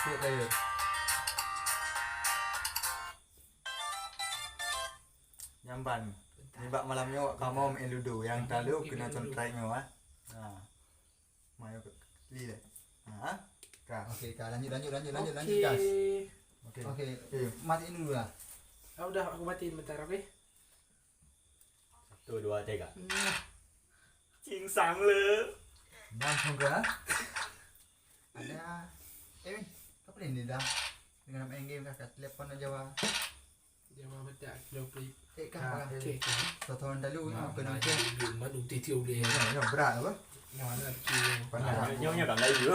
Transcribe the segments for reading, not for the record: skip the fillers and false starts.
Put aja. Nyamban. Nibak malamnya kamu main ludo. Yang tadi kena contract mewah. Nah. Mayo li deh. Nah. Kak. Oke, Kak, lanjut gas. Oke. Matiin dulu lah. Udah aku matiin bentar, oke? 1, 2, 3. Cingsang le. Dan semoga ada apa ini dah dengan main game kakak telepon aja wah. Jawa bedak kilo play. Kak. Okey. Tahun lalu kena Madu titio boleh. ya berat apa? Mana kilo. Pandai. Nyonya cảm thấy dữ.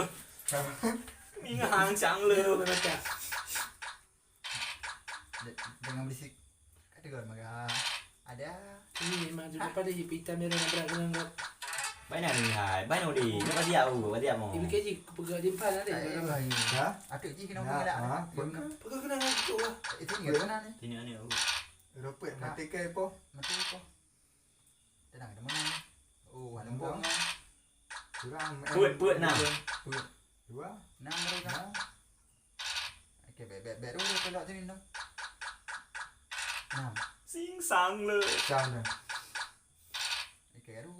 Mình hàng trắng le. Bedak. Dengan berisik kategori maka ada Ini memang juga pada hipitan merah berat dengan Bãi này mình hải, bãi nào đi, nó có điệu, mà. Ibu kaji pegang jempan ada. ya ada je kena ngomong dah Pegang kena tu lah. itu enggak kena ni Thì nữa nữa. rupiah mati ke po mati po tenang teman oh ada bom kurang Puet nào. dua enam mereka oke bet dulu kalau sini dong enam Xinh xăng le. sana oke aduh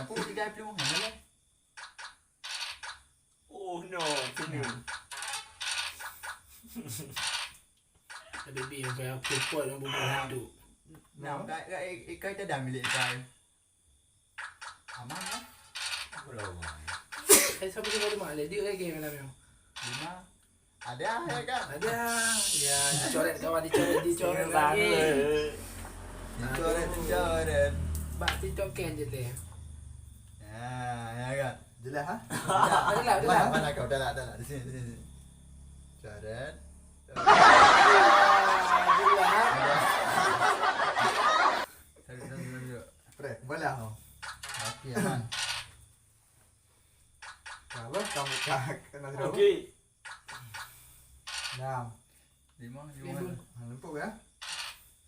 aku 30 mana lah Oh no, thứ nữa. Baby yang kayak kepot yang bubur hantu. nào cái tới đàn milik cái aman lah Rồi. Siapa yang baru mak dia lagi mana memang. 5 ada ya kan Ada. Ya, dicoret kawan dicoret Xinh xăng lagi. le. dicoret Bak TikTok kan je teh. ya kan jelas ha Ada lah. mana kau dah lah di sini coret boleh oh okey aman kalau kamu kak kena berapa Ok. 6 5 lupa ya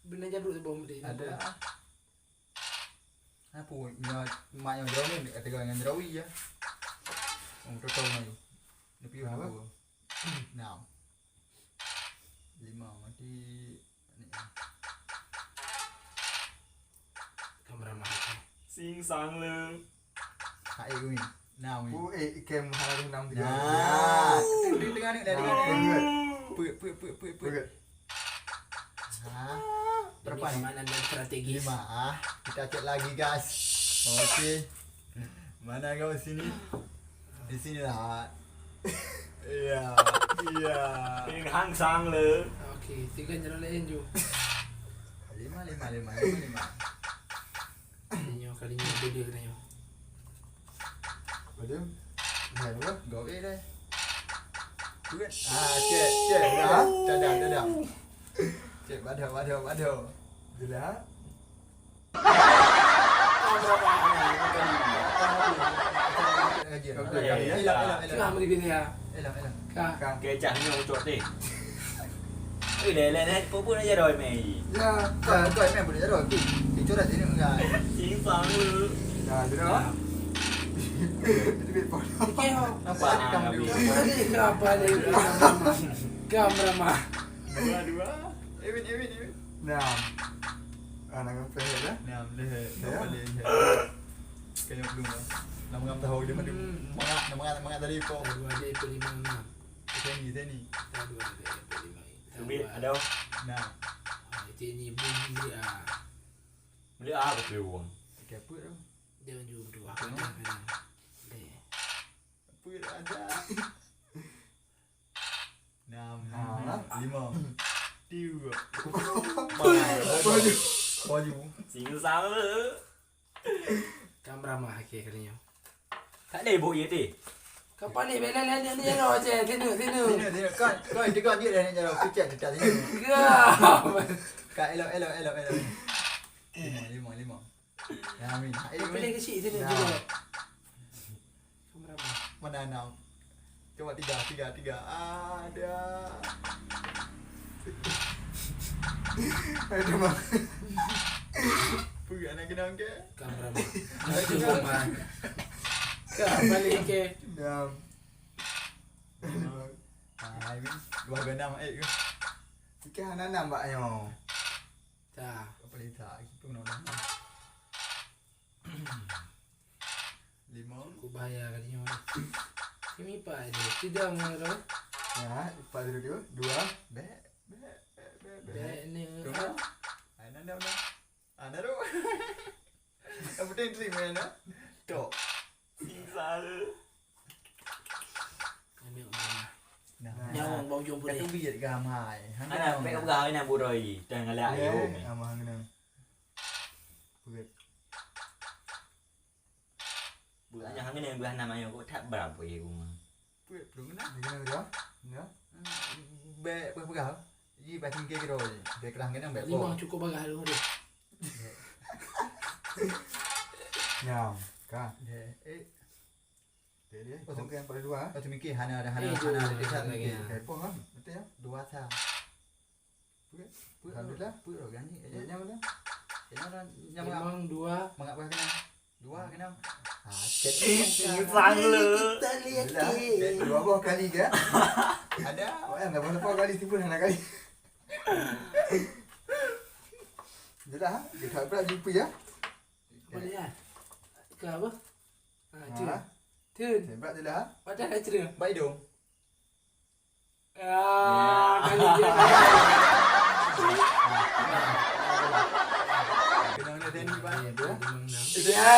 Benda jaduk sebelum dia. ada apa mak yang jauh ni kata dengan jerawi ya untuk tahu ni lebih apa 6 5 mati ni Kamera mah. Xinh xăng le. hai ni 6 ni Kem harus 6 3. nah dengar ni dari ni put berapa ni Permainan dan strategi. 5 kita cek lagi guys okey mana kau sini di sini lah iya Mình hàng sang le. Okey, tiga jalan lain ju. 5 Kalinya beda kena. Betul. Ya, apa? Gowe deh. Duit. Cek dah. Dadah. Cek badah. Jelas. Kau mesti beda ya. Elah. Kau. Kể chẳng nhiều chuột đi. Ừ để lên hết, bố nó ra rồi mày. Ya, kau main boleh jalan. Kita dah sini enggak. Xinh xăng le. Nah, jelas. Itu bit pon. Okey, Apa nak kami? apa dia kamera mah. Dua. Evin. Nah. Anak apa ya dah? Nam boleh. Kaya belum lah. Nama ngam tahu dia mana mangat tadi po. Dua dia pelima enam. Sini. Dua dia pelima. Biết ở đâu? Nah, Itu ni bumi dia. Beli apa tuh? kaput tu. Dia ju dua. Kaput ada. 6 5 baju. Xinh xăng le. Kamera mah okey kalinya. Tak ada bộ gì thì. Kapan ni bela lain ni ro je sini. Sini kau dia dah nak jalan kecil dekat sini. Gam. Kak elok. 5. Ya amin. Pilih kecil sini juga. Kamera mah. Mana 6? Coba 3. Ada. Ada mah. Pergi anak kena ke? Kamera mah. Ada mah. Kak balik ke. Nah. 5 Ini dua ganda mak ke. Ikan anak mbaknya. Tak. Apa dia tak? Kita nak dah. Limau. Aku bayar kali ni. Ini pak dia. Tidak mengarah. Ya, empat dulu. Dua. Be. Baik ni. Tunggu. Ana dah. Ana tu. Apa dia drink mana? Tok. Sisal. Ini mana? Nah. Nyawang bau jom Kata boleh. biar gamai. Ana pe ka na buroi. Tang ala Ya, ayo. amang kena. Puget. Bukannya hang ni buah nama ayo kok tak berapa ye ku. Puget belum nak. Ni kena dia. Ya. Be pegang. Ji bacing ke rồi. Be kerang kena be. Lima cukup bagah dulu dia. Nyam. Ka. Eh. Dia. Okey, yang pada dua. Kau tu mikir Hana ada Eh, Hana ada jom. desa Lagi. lagi. Kepo kan? Betul ya? Dua sa. Puget. Puget. Alhamdulillah. Puget orang ni. Ya, nyam dah. Kena dah nyam ngap. Limang dua. Mangap kena. Dua kena. Cek. Sisal le. Kita lihat Dah. ke. Dua buah kali ke? Ada. Oh, yang dah berapa kali tipu anak kali. Jelah, kita pula jumpa ya. Boleh kan? Ke apa? Ha, Ha. cun. Cun. Sebab jelah. Macam nak cerita? Baik dong. Kali dia. Kena kena tadi Ya, bang. dua. Limang enam. Ya.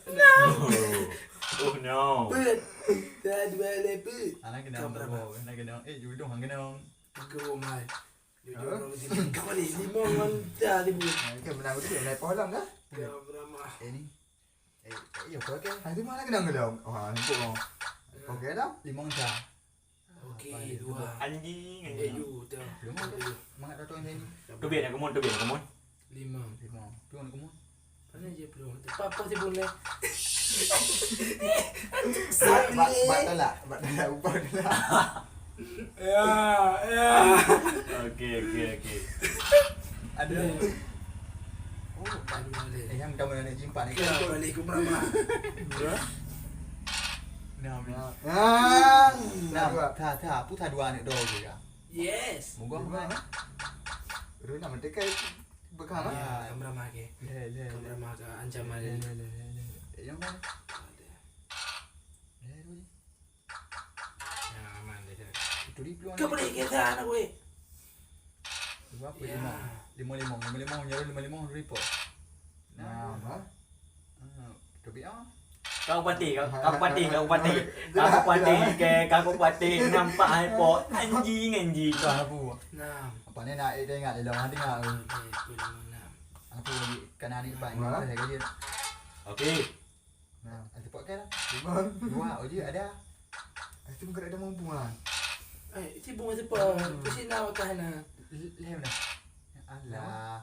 Dah. Oh no. Bet. Dah dua lepet. Anak kena Kau berapa? berapa? Anak kena. Judung hang kena. Kau mai. Jujur orang sini. Kau boleh lima orang dah lima. Okey, menang betul. Naik pohon dah. Kau beramah. Ni. Ya kau ke? Hari mana kena ngelam? Oh, nampak oh. Okey dah. Limau dah. Okey, dua. Anjing. You dah. Mangat datang sini. Tu biar aku mon, tu biar aku mon. Lima. Limau. Tu nak kamu. Mana je peluang? Apa sih boleh? Bat tak? Bat tak upah dah. Ya, ya. Okey. Ada. Oh, aduh boleh. Yang kamu nak jumpa ni. Kau balik ke beramah. Nam. Ah, Nam. Tha. Pu tha dua ni dog ke? Yes. Moga moga. Ru nak mendekat bekam ah. Ya, kau beramah ke? Le. Kau beramah ke ancaman dia. Yang mana? Ya, aman dia. Itu di peluang. Kau boleh kita anak gue. Dua apa limau nyaru report. Nah, ah. Tapi Kau pati nampak hai pot anjing. kau apa? Enam. Apa ni nak dia ingat dia dah dengar. Okey, aku lima enam. Aku di kanan ni bang. Mana? Saya dia. Okey. Nah, Ada pot kan? lima. Dua je ada. Itu bukan ada mampu ah. Itu bunga siapa? Kau nak makan nak? Lem dah. Alah.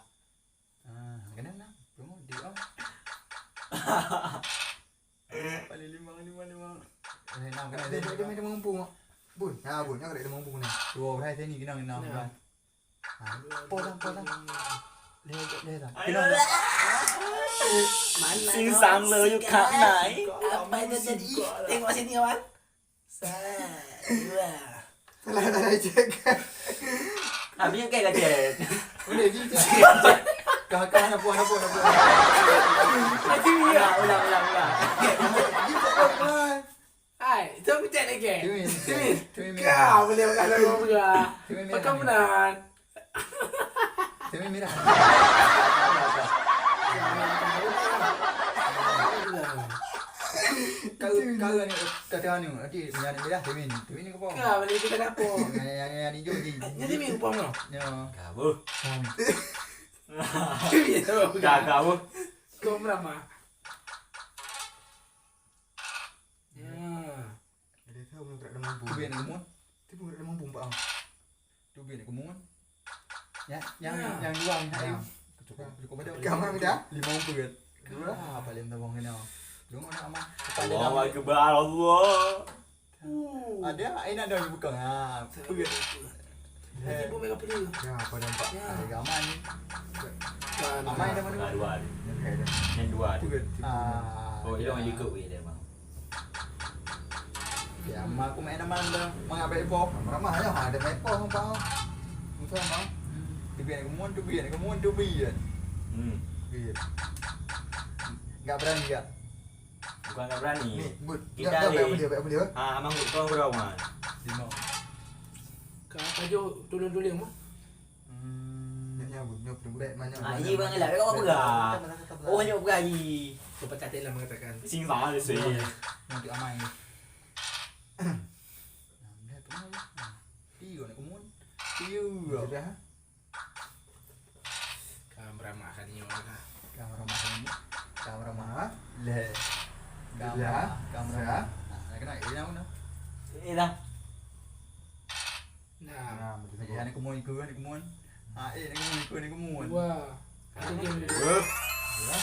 Kena nak. Tunggu dia. Paling lima. Enam kena Dia ada mampu. Bun, bun, yang ada mampu ni. dua orang saya ni kena enam kan. Potong. Le dah. Kena. Mana? Sing sang le you kat nai. Apa yang terjadi? Tengok sini kawan. Dua. Salah cek. Habis yang kayak je. Boleh gitu. Kakak nak puan. Lagi dia. Ulang. Hai, itu aku cek lagi. Tumi Kau boleh makan lagu juga. Makan benar. Tumi merah. Kau ni kata ni nanti nyari merah Tumi ni kau. Kau boleh kita dapur. Yang hijau ni. Jadi minggu pun no. Ya. Kau. Kau Kau. Kau berapa? Ya. Dia tahu belum tak ada mampu. Tu biar nak kemun. Tapi bukan ada mampu pak. Tu biar nak kemun. Ya, yang dua ni nak. Cukup pada. Kamu minta? Lima umpat. Dua. Paling tabung kena. Tunggu nak aman. Allahu akbar Allah. Ada, ini ada yang buka. Pegat. Nanti pun mereka perlu. Ya, apa nampak? Ada gaman ni. Kan. Amai dah mana? Dua. Yang pakai dah. Yang dua tu. Oh, ya. yang ikut weh dia bang. Ya, mak aku main nama anda mengambil pop. Ramahnya ada main pop apa? Musa mau. Tubian kemun tubian. Biar. Enggak berani enggak? Bukan enggak berani. Nih, but. Kita Kita baik dia. Ah, mang kau berawan. Lima. Kau tajuk tulang-tulang mah. Nyabut baik banyak. Ah, iya bang lah, kau apa gak? Oh, hanya berani. Pepatah Thailand mengatakan. Sing sama je sih. Nanti amai ni. Dah tu lah. Tiu nak kemun. Tiu. Sudah. Kamera makan ni orang. Kamera macam ni. Kamera mah. Le. Kamera. Nak kena ini nama. Eh dah. Nah, Macam ni nak kemun. Nak kemun. wah. Ada game dia. Ya.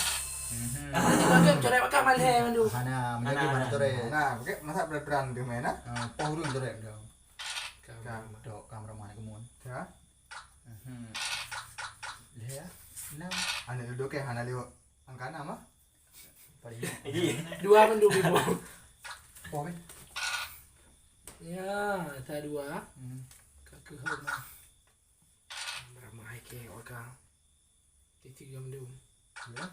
Ada game coret makan malih mandu. Mana mana tu re. Nah, pakai masa beran dia main ah. Pohurun tu re. Kamera. Dok kamera mana kemun. Ya. Le ya. Enam. Ane duduk ke hana lewat angkana mah. Paling. Iya. Dua mandu bibo. Poh ben. Ya, tak dua. Kakak hormat. Ramai ke orang. Tiga mandu. Ya.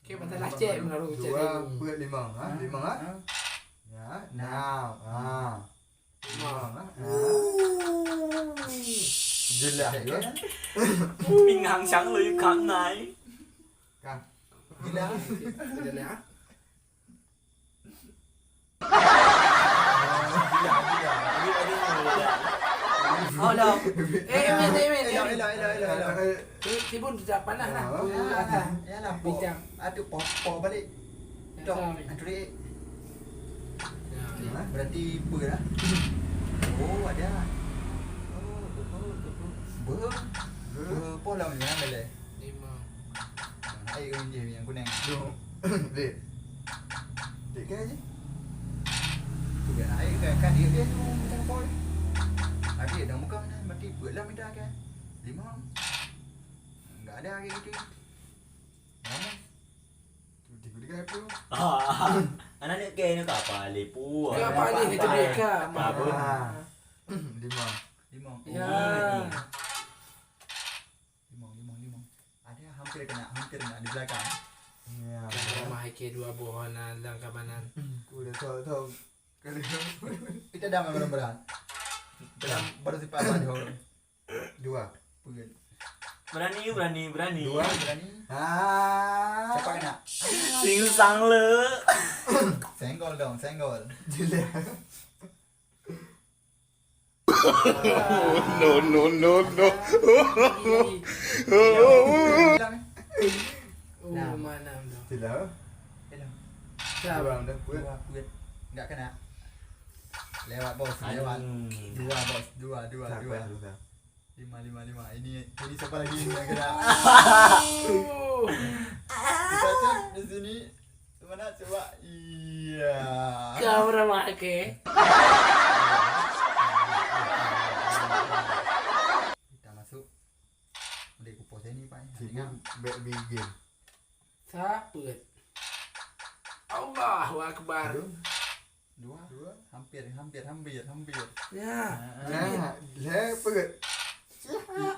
Ke pantai lah cek mengaruh cek Dua, ni. buat lima ah. Lima ah. Ya, now. Lima ah. Jelas ya. Mình hàng sáng lấy khám này. Kan. Gila. Ada lah. Oh dah. Men. Elok. Tibun tidak panas lah. Yalah, Bincang. Aduh, poh balik. Dok, antri berarti ber lah. Oh, ada. Ber. Poh lah macam mana boleh? Lima. Air je yang kuning. Dek. Dek ke aje? Tu kan air kan dia tu macam poh. Adik dah muka mana mati ber lah minta kan. Lima. Enggak ada lagi gitu. Mana? Tu tiga apa? Ah, anak ni kaya ni apa lepu. Ke apa ni kita mereka? Apa? Lima. Lima. Ya. Lima. Ada hampir kena di belakang. Ya. Ramai ke dua bohonan dan kabanan. Aku dah tahu. Kali Kita dah main berat. Dalam baru si Pak dua. Pugil. Berani. Dua berani. Ah. Siapa kena? Sing sang le. Senggol dong, senggol. Jelas. Hilang eh. Oh, mana dah. Jelas. Hilang. Siapa? Dua dah buat. Dua, pugil. Enggak kena. Lewat bos, lewat. Dua bos, dua. Lima. Ini siapa lagi yang kena? Kita cek di sini. Mana coba? Iya. Kau ramai ke? Kita masuk. Udah kupos ini Pak. Sibuk baby game. Siapa? Allahu Akbar. Dua. Hampir. Ya. Nah, le pegat.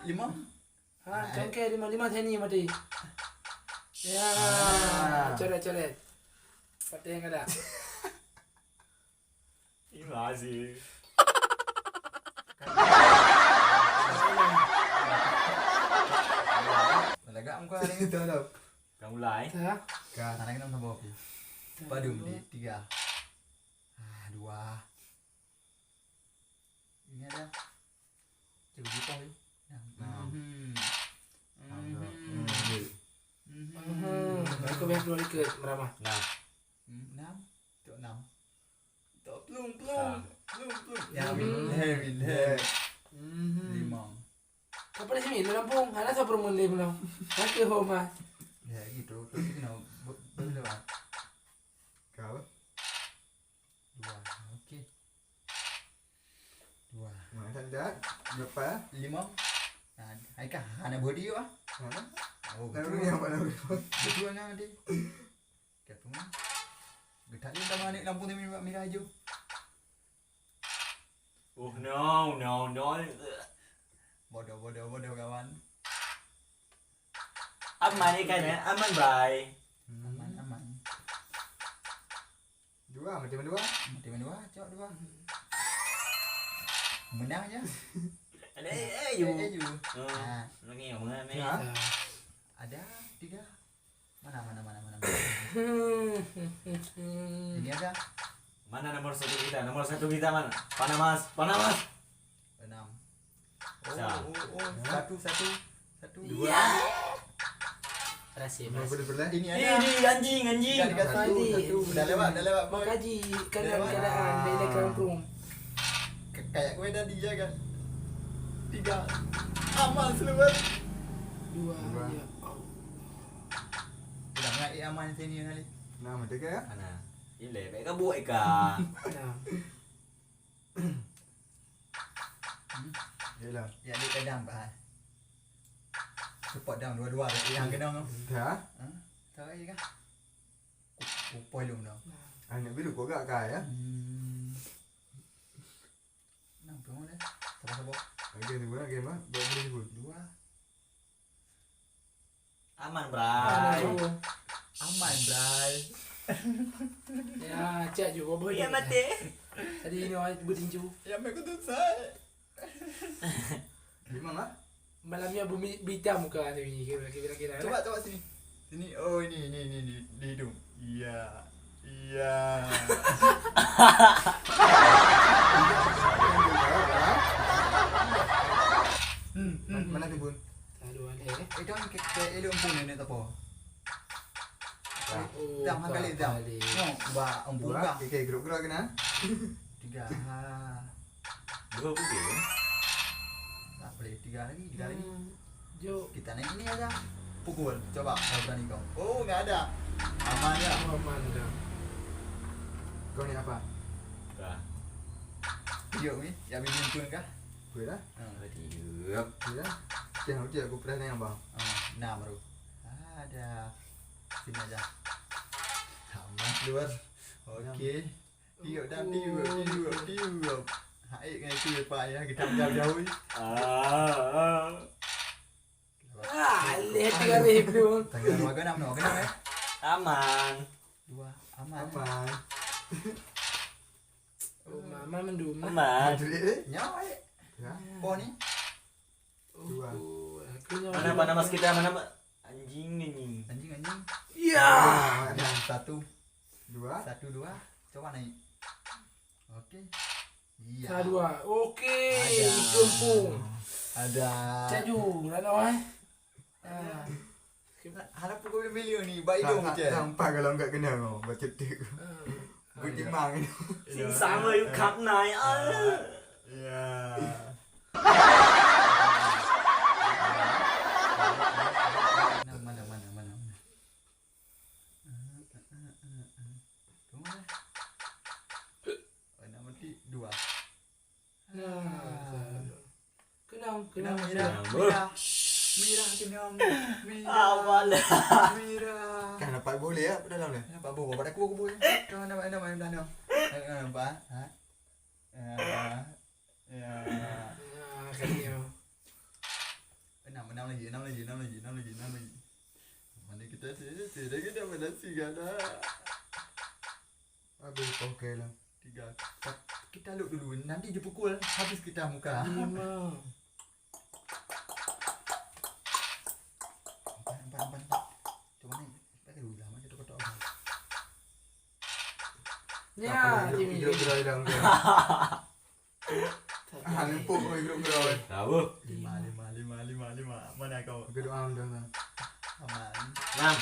Lima. Ha, cangkir lima seni mati. Ya. Coret. Patah yang ada. Ini sih. Lega muka hari ini. Tahu. Kamu mulai. Sah. Kan anak kita sama Bob. Padum di tiga. Dua. Ini ada. Coba kita ni. Aku biar keluar ikut meramah. Nah, Enam. Tok enam. Tok plung. Ya, Win. Lima. Kau pada sini di Lampung. Anak saya perlu mulai belum. Nak ke rumah. Ya gitu. Terus kita berlewat. Kau. Dua. Okey. Dua. Mana dah? Berapa? Lima. Hai kah? Anak body ah. Mana? Oh, Lalu betul. ni apa lalu? Betul nanti. Ketemu. Getak dia sama ni lampu ni merah hijau. Oh no. Bodoh kawan. Aman ni kan ya, aman bye. Aman. Dua macam dua. Mati dua, cok dua. Menang aja. Ada you. Ju. Nah, lagi yang mana ni? Ya. Ada 3. Mana. Ini ada Mana nomor 1 kita? Nomor 1 kita mana? Panamas. 6. Siap. Satu. Dua. Rahasia. Boleh. Ini ada. Ini anjing. Satu. Udah lewat. Boy. Makaji keadaan bela kampung. Kayak gue tadi ya kan. 3. Aman seluar. 2 Dua. ya. Udah ngai aman sini kali. Nah, macam ya. Mana? Ile, baik ka buat ka. Nah. Yalah. Ya dia kadang bah. Support down dua-dua yang kena ngam. Dah. Ha? Tahu je kah? Upoi lum dah. Anak biru kau gak kaya. Nampak mana? Sabar. Lagi ni buat game ah. Boleh sebut. 2. Aman, Mana bray. tu? Aman, bray. Ya, cak juga boleh. Ya mati. Tadi ni orang bertinju. Ya mek tu saya. Gimana? Malamnya bumi bitam muka tu ni kira-kira. Coba sini. Sini. Oh ini di hidung. Iya. Mana tu bun? Aduh ada. Itu kan kayak elok pun ni tak apa. Oh, Dam kali dam. No, ba empun Dua. kah? Okay, gerak kena. 3. Dua putih. Tak boleh 3 lagi. Jo. Kita naik ini aja. Pukul. Coba kalau berani kau. Oh, enggak ada. Aman ya. Aman dah. Kau ni apa? Dah. Yuk ni. Ya bikin pun kah? Boleh dah. Tiup. Boleh dah. Jangan uji aku pernah tengok bang. 6 baru. Ada. Sini aja. Aman keluar. Okey. Tiup dah tiup. Hai dengan itu Pak ya, kita jauh-jauh. Lihat tiga ribu. Tanggal warga 6 no, kenapa ya? Aman. 2 aman. Aman. Oh, mama mendum. Aman. Duit. Nyawa ya. Ya. Oh ni. Dua. Aku nyawa. Mana mas kita mana anjing ni. Anjing. Ya. Ada. 1 Dua. 1 2. Coba naik. Okey. Iya. Dua. Okey. Ada. Kumpul. Ada. Caju, mana Harap pukul bilion ni, baik dong je. Nampak kalau enggak kena kau. Baca tik. Bertimang ini. Xin sama yuk khắp này. Ya. Mana. Tunggu. Nama ti 2. Kenang. Mirah kenang. Awalah. Mirah. Kan dapat boleh ya dalam ni. Nampak bawa pada kubu ya. Kau nampak nampak. Nampak? Ha? Ya. Enam lagi. Mana kita tidak kita pada 3 dah. Habis okey lah. 3. Kita look dulu. Nanti je pukul habis kita muka. 5. Empat. Coba ni. Pakai dulu lah. Mana kotak apa? Ya, Jimmy. Gerak dalam dia. Lumpuk oi gerak. Tahu. 5. Mana kau? Aku doa dah. Aman. 6.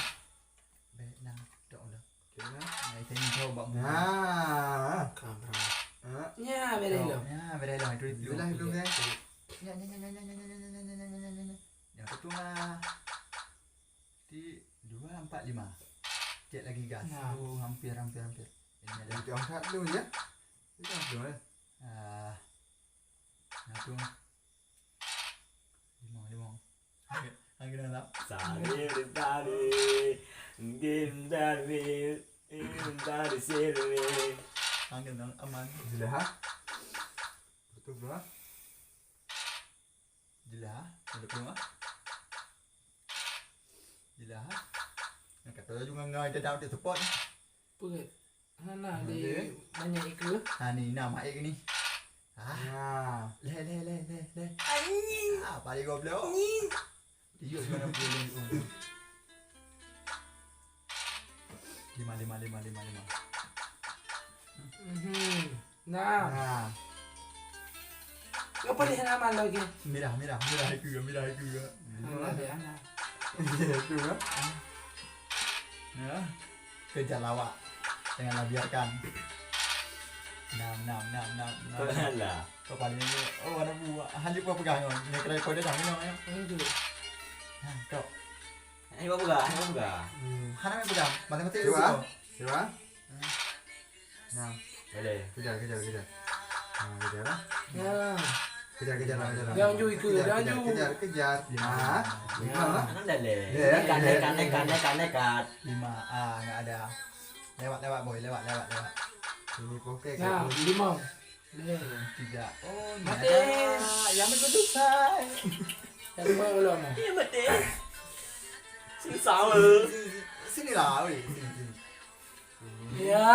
Baik, nah. Tak dah. Kena. Nah, itu ni kau buat muka. Nah. Kamera. Ha. Ya, beres lah. Ya, berelah itu itu. Itulah hidung dia. Ya. Yang pertama. 2, 4, 5. Cek lagi gas. Nah. Oh, hampir. Ini ada. Itu angkat dulu ya. Itu dulu eh. Satu. 5. Angin dalam. Sambil tadi, mungkin tadi, tadi sini. Angin dalam aman. Jelas ha? Betul bro. Jelah, ada rumah. Jelah. Nak kata juga ngai dah dah support. Perit. Hana di banyak ikut. Ha ni nama air ni. Nah. Le. Ah, paling goblok. Dia mana boleh. 5. Nah, Nah. apa dia nama lagi? Merah itu juga. Hana dia Hana. Itu kan. Ya. Kejar lawak. Janganlah biarkan. 6. Alah. Kau paling ni. Oh, ada buah. Hanjuk kau pegang kau. Ni kedai kau dah dah minum ayo. Itu. Ha, kau. Ini apa buka? Hana main pegang. Mati-mati Coba. Coba. Nah. Boleh. Kejar. Nah, kejar lah. Ya. Kejar lah. Dia anju ikut, dia anju. Kejar. Nah. Lima. Mana dah le? Ya. Nekat. 5. Ah, enggak ada. Lewat boy, lewat. Ini poke Nah, 5. 3. Oh, ni Mati. ada. Yang berkedusan. Yang belum. Iya betul. Sini salah. Sini lah, weh. Sini. Ya.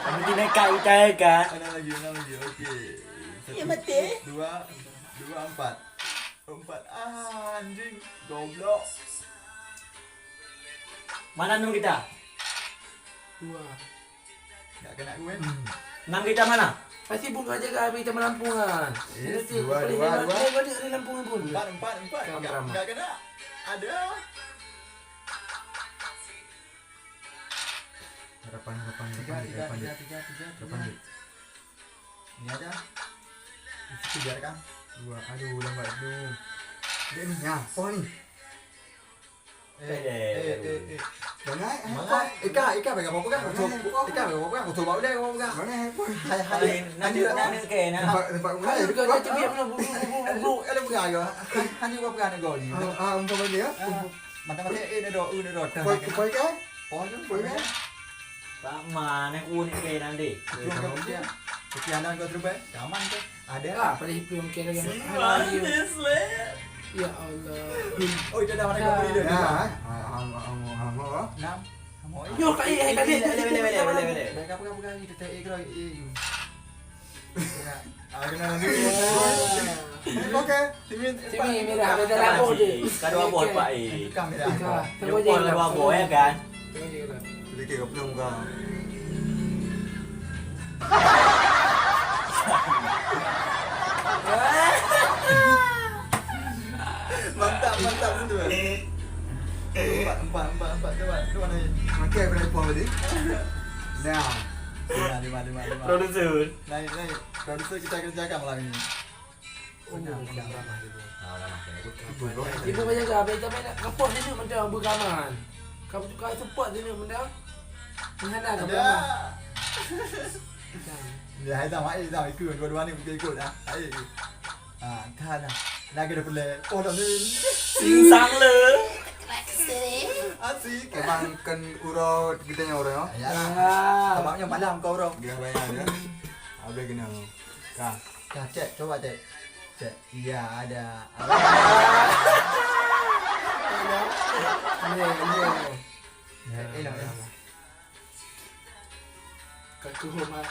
Kamu nekat kan? Ada lagi. Okey. Iya betul. 2, 4. 4. Ah, anjing. Goblok. Mana 6 kita? 2. Enggak kena gue. 6 kita mana? Pasti bunga jaga habis kita melampungan. Dua. Balik dari lampungan pun. 4. Enggak kena. Ada. Harapan. 3. Ini aja. Itu biarkan. 2. Aduh, lambat tu. Dia ni. Ya, oh ni. Banyak. Ika pegang apa kan? Ika pegang apa kan? Aku coba udah apa kan? Banyak handphone. Hai. Nanti ke na. Tempat mana? Kalau kau nak biar mana Bro, ele pegang yo. Han juga pegang ni gol ni. Untuk bagi ya. Mata-mata ni do. Poin ke? Poin kan? Pak mana unik ke nanti? Sekian kau terbaik. Aman ke? Ada. Ah, pada hippie yang kira yang Ya Allah. Oh, dia dah mana kau beli dia? Ya. 6. Yo kali Boleh. Baik apa pegang kita tak ikut. Kena nanti. Okey. Sini merah ada lampu je. Kado apa pak Kami dah. Jempol kado apa ya kan? Beli ke belum kau? Mantap tu. 4 tu mana? Okey, berapa poin tadi? Now. 5. Produser. Naik. Produser kita kerjakan malam ini. Ibu banyak ke apa kita main kapok dia nak benda berkaman. Kamu juga support dia nak benda. Menghadap ke Ada. belakang. Ya, hai dah ikut dua-dua ni kita ikut dah. Hai. Kan dah. Lagi dah boleh. Oh, dah ni. Singsang le. Asik. Kebangkan urut kita yang orang. Ya. Sebabnya malam kau orang. Dia bayar dia. Habis kena. Kah. Cek, coba cek. Iya, ada. Ini. Kaku rumah.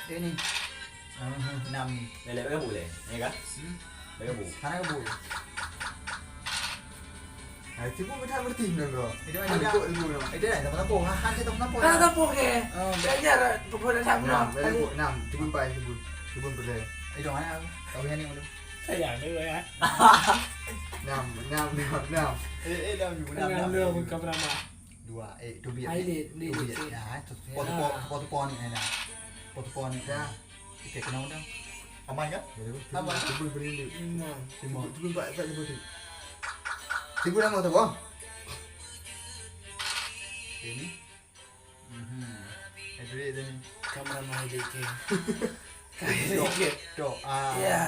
Dia ni. 6 ni. Lele bagi boleh, ya kan? Bagi bu. Mana ke bu? Cipu macam bertim dah bro. Itu ada. Itu dah tak apa. Han kita tak apa. Ah, tak apa ke? Belajar perbuatan sama. 6. Cipu 4 cipu. Cipu boleh. Itu mana? Kau yang ni dulu. Sayang dia ya. 6. Dah juga Dengan dia bukan beramah. 2. Tu biar. Highlight ni. Ya, pot ni ada. Pot ni dah. Okey, kena undang. Aman kan? Aman. Cipu boleh. Imam. Cipu 4 cipu tu. Cipu nama tu bang. Ini. Itu dia ni. Kamera mah dia ke. Sikit. Tok. Ya,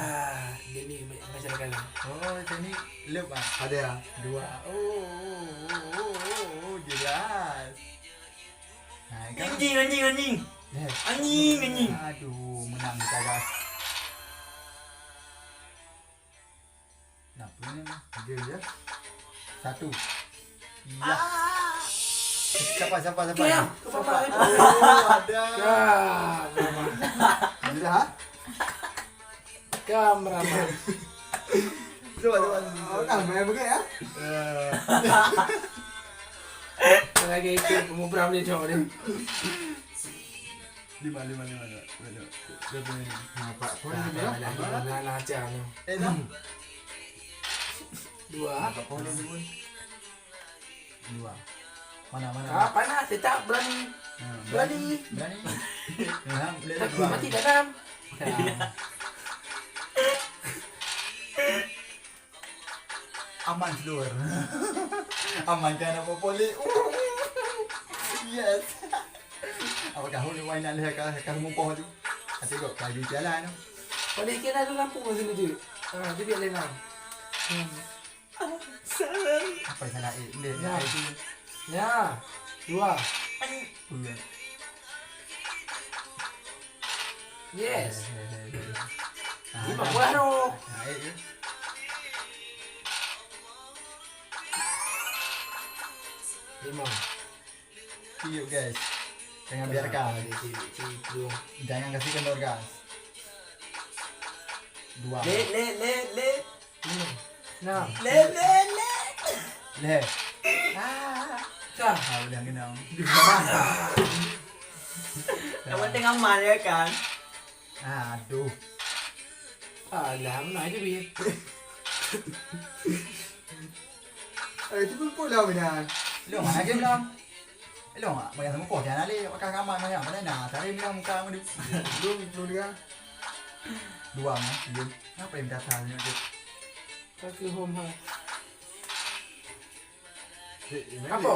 dia ni macam kalah. Oh, macam ni lep ah. Ada ya. 2. Oh, jelas. Nah, kan. Anjing. Anjing. Aduh, menang kita guys. Nak punya Game ya. 1. Ya. Siapa? Kaya, kepala. Oh, ada. Sudah ha? Kameraman. Coba. Oh, kan main begitu ya. Lagi ikut pemubram dia cowok dia. 5. Nampak pun Dah, ya. Nah, macam ni. 6. 2. Apa ni pun? 2. Mana? Kapan lah? Saya tak berani. Berani. Nah, boleh Tapi 2. mati dalam. Aman seluar. Amankan apa boleh. Yes. Apakah hulu mainan dia kau mumpah tu? Tengok pagi jalan tu. Pada ikan ada lampu kat sini tu. Dia biar lenang. Apa yang salah dia? Ya. 2. Yes. Lima pula tu. Naik je. Lima. Tiup guys. Jangan biarkan. Jangan kasih kendor gas. 2. Le. 6. Le. Dah. Udah kena. Yang penting aman ya kan. Aduh. Alah, mana je bi. Itu pun pula benar. Lu mana game lam? Lu ah, bayar sama pos jangan ali pakai kamar macam mana nak. Cari bilang muka mana. Belum dia. 2 mah. Game. Apa yang datangnya tu? Kaki home ha. Apa?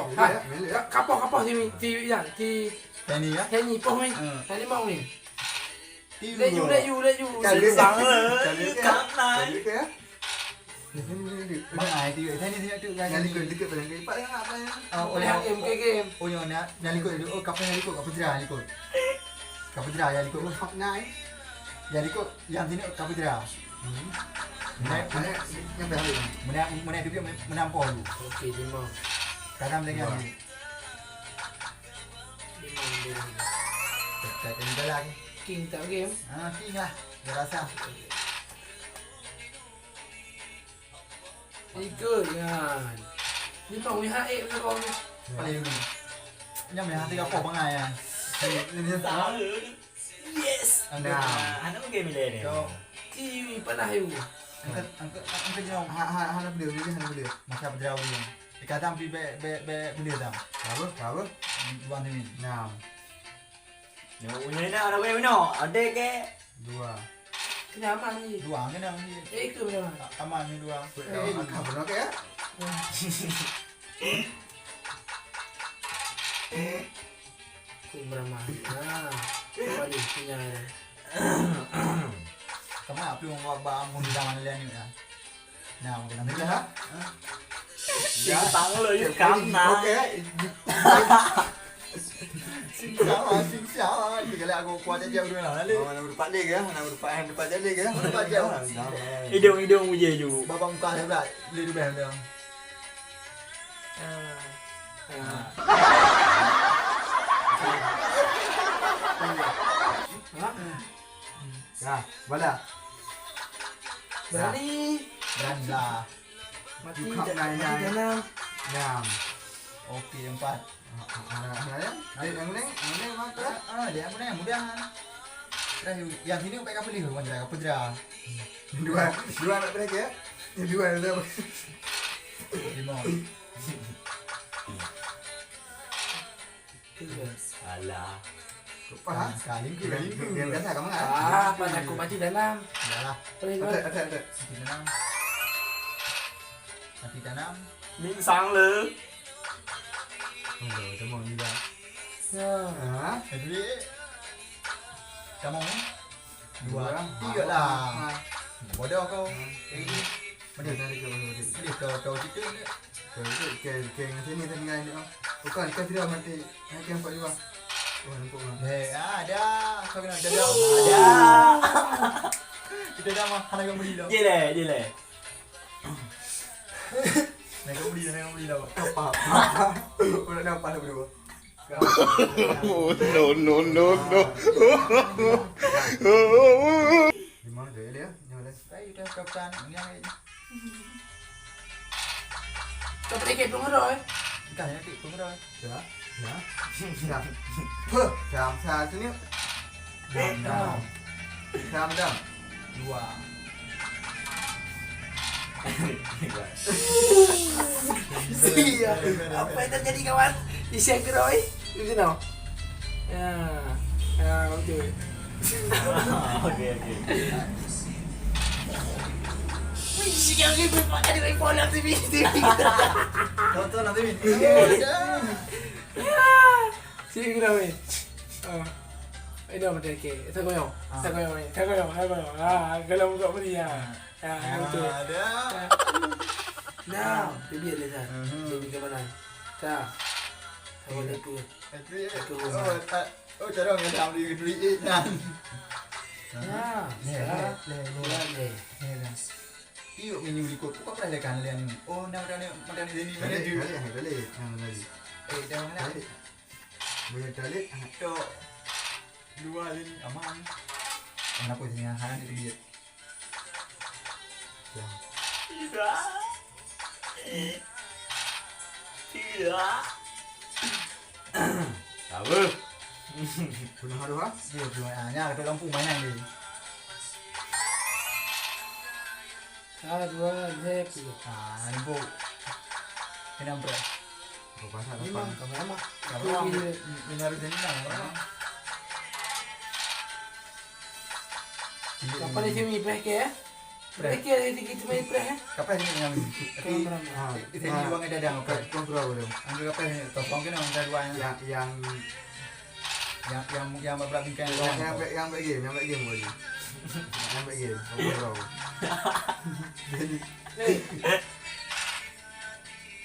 Kapok ti yang ti Ini ya. ni poh ni. Ni mau ni. Let you. Kali Sang Kali le. ke? Kam Kali nai. ke? Mana ai tu? Ini tu kan. Kali ke dekat pada kali. Pak apa ya? Oh, Oleh game. Oh, yang nak ikut dulu. Oh, kapan yang ikut? Kapan jerah ikut? Kapan jerah yang ikut? Hak naik. Yang ikut yang sini kapan jerah. Mana yang berhabis? Mana duduk menampau dulu. Okey, 5. Kadang dengan ni. 5. Kita kena jalan. King tak game. King lah. Dia rasa. Ikut kan. 5 WH ke kau ni. Paling dulu. Yang mana hati apa bangai ya. Ini Sang le. Yes. Anda. Anak game ni. Kau TV panah you. angkat jauh. Hana beliau ni hana beliau. Masa berjauh dia. Dikata ambil benda dah. Apa? Buang sini. 6. Yo, punya nak ada wei no. Ada ke? 2. Kena aman ni. Dua kan dah ni. Ke mana? Aman ni dua. Akak benar ke ya? Kumrama. Balik punya. Kamu apa yang buat bangun di zaman lain ni dah. Nah, mungkin nanti Ya. lah. Ya, sang le kam nai. Okey. Singsama. Sekali aku kuat jauh dulu lah. Lalu. Mana berdepan dia ke? Mana berdepan dia ke? Berdepan jauh. Hidung punya ju. Bapak muka saya pula. Lihat bel dia. Ya, bala. Berani. Dan lah. Mati Buka nai. dalam. 6. Okey, 4. Hana ya? Yang mana mata? Dia apa ni? Mudah. Yang sini pakai kapal dia. Macam kapal dia. Dua nak berapa ya? Dua ada apa? 5. Alah. Apa? Kali ke? Yang biasa kamu kan? Pada aku mati dalam. Dah lah. Boleh Ada. Mati tanam. Mati tanam. Min sang le. Temu juga. Ya. Ah, Jadi kamu 2, 3 lah. Bodoh kau. Mana Tarik ke mana tadi? dia kau cerita ni. Keng sini tengah ni. Bukan kau tidak mati. Keng nampak juga. Oh nampak mah. Ada. Kau kena ada. Ada. Kita dah mah nak beli dah. Je le. Nak beli dah. Apa? Udah nampak dah berdua. Oh, no. Di mana dia dia? Nyala. Baik dah kapitan. Yang Kau pergi belum ada eh? kan nanti tunggu dah. Ya. Ya. Ya. Puh, jam satu ni. Jam. 2. Sia. Apa yang terjadi kawan? Isi Roy. Itu no. Ya, betul. Okey. Wih, si yang ini berpakai dengan bola TV. Tonton nanti ni. Si Roy. Ini apa dia? Saya goyang. Kalau buka beri ya. Betul. Ada. Nah, dia biar dia. Dia ke mana? Tak. Saya boleh tu. Oh, cara orang dah beli duit nan. Ya. Iyo menu beli kau pernah lekan lian. Oh, nama dia ni mana Balik, dia? balik. Yang lagi. Dah mana? Balik. Boleh balik. Tok. 2 ni aman. Kenapa sini hang ni dia? Tidak. Apa? Punya haru ah. Dia cuma hanya ada lampu mainan dia. 1, 2, 3. Lampu. Kena berapa? Kau pasal Lima. apa? Kau lama. Kalau ini harus jadi lah. Kapan ni sini preh ke? Preh ke kita main preh. Kapan ni dengan ni? Tapi itu ni uang ada dah. Kau berapa belum? Ambil kapan ni? Tolong kena orang dua yang berapa bingkai Yang baik game boleh. Yang baik game. Kau berapa?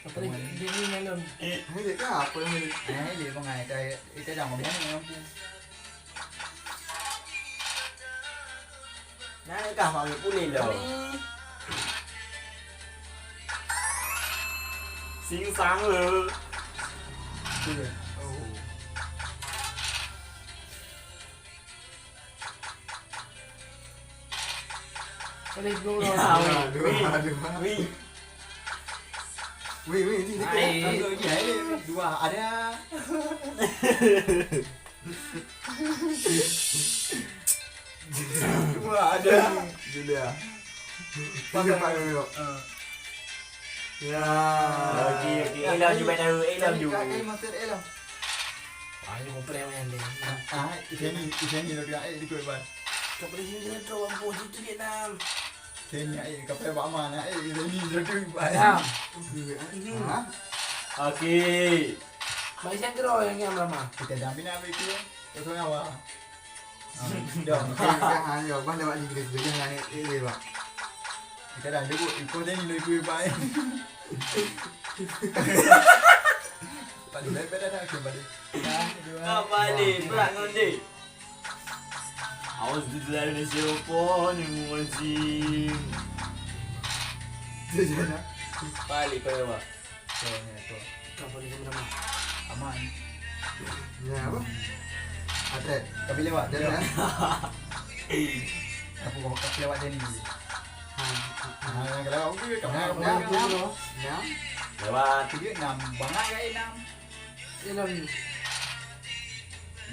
Apa ni? Dia ni malam. Ini dia apa yang ini? dia mengai itu dah mau biar ni lampu. Nakah mak pulih dah. Sing sang le. Oh. Boleh belum Ya, lah. Wih, ini dia. Dua ada. Dua ada. Julia. Pakai dulu. Ya. Okey. Elam you benar. Elam you. Kakak master elam. Ayo mau preh main dia. Ini lo dia di kau ban. Kau boleh sini kita tahu apa itu Vietnam. Ini kapai bawa mana? Ini lo dia ban. Ya. Okey. Mai sang kero yang lama. Kita damping apa itu? Itu apa? Dah. Kan yo, ban lewat di gereja jangan ini, Pak. Kita dah dulu ikut ni lo ikut ban. Balik balik dah ke balik. Apa ni? Berat ngonde. Awas di dalam siapa ni muncing. Jangan. Balik kau apa? Tu. Kau boleh ke mana? Aman. Ya apa? Ada. Kau pilih awak Ada. Aku kau pilih awak ni. Kalau aku pilih Kau kau dulu. Ya. Lewat. dia 6 bangai ke 6. Dalam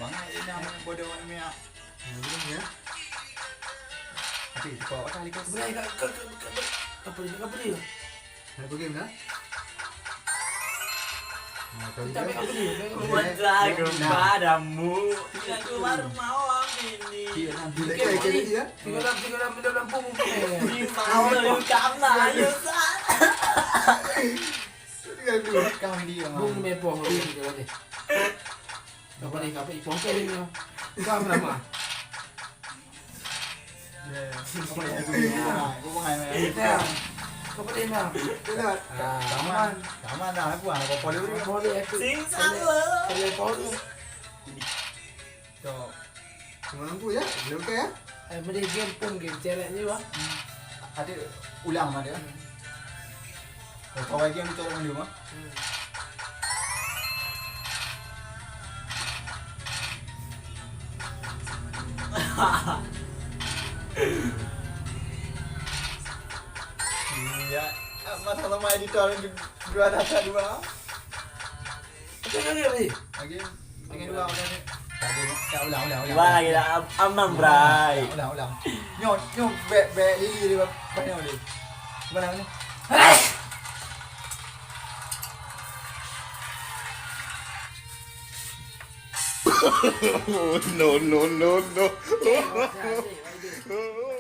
Bangai 6 bodoh ni ya. Belum ya. Tapi kau awak kali kau. boleh kau boleh. Ada game dah. Nah, kali Tapi kau boleh. Wajah kepadamu. Tidak keluar malam ini. Bila kali dia. Tiga lampu mungkin. Awal lu kamla ayo san. Kau dia. Bung mepoh ni kita boleh. Kau boleh ipong ke ni. Kau lama. Apa yang itu? Gua mau main. Ya. Kau boleh nak. Lihat. Taman. Taman dah aku ah. Apa dia beri? Boleh aku. Sing salah. Boleh boleh. So. Semua tu ya. Dia okey ya? Boleh game pun game ceret ni wah. Ada ulang ada. Kau lagi yang bicara dengan dia mah. Iya, masalah sama editor yang dua data dua. Apa lagi lagi? Lagi dua udah ni. Lagi ya ulang. Wah lagi dah amam bray. Ulang. Nyok be lili dia banyak ni. Mana ni? Oh, no, no, no, no. Asyik, asyik.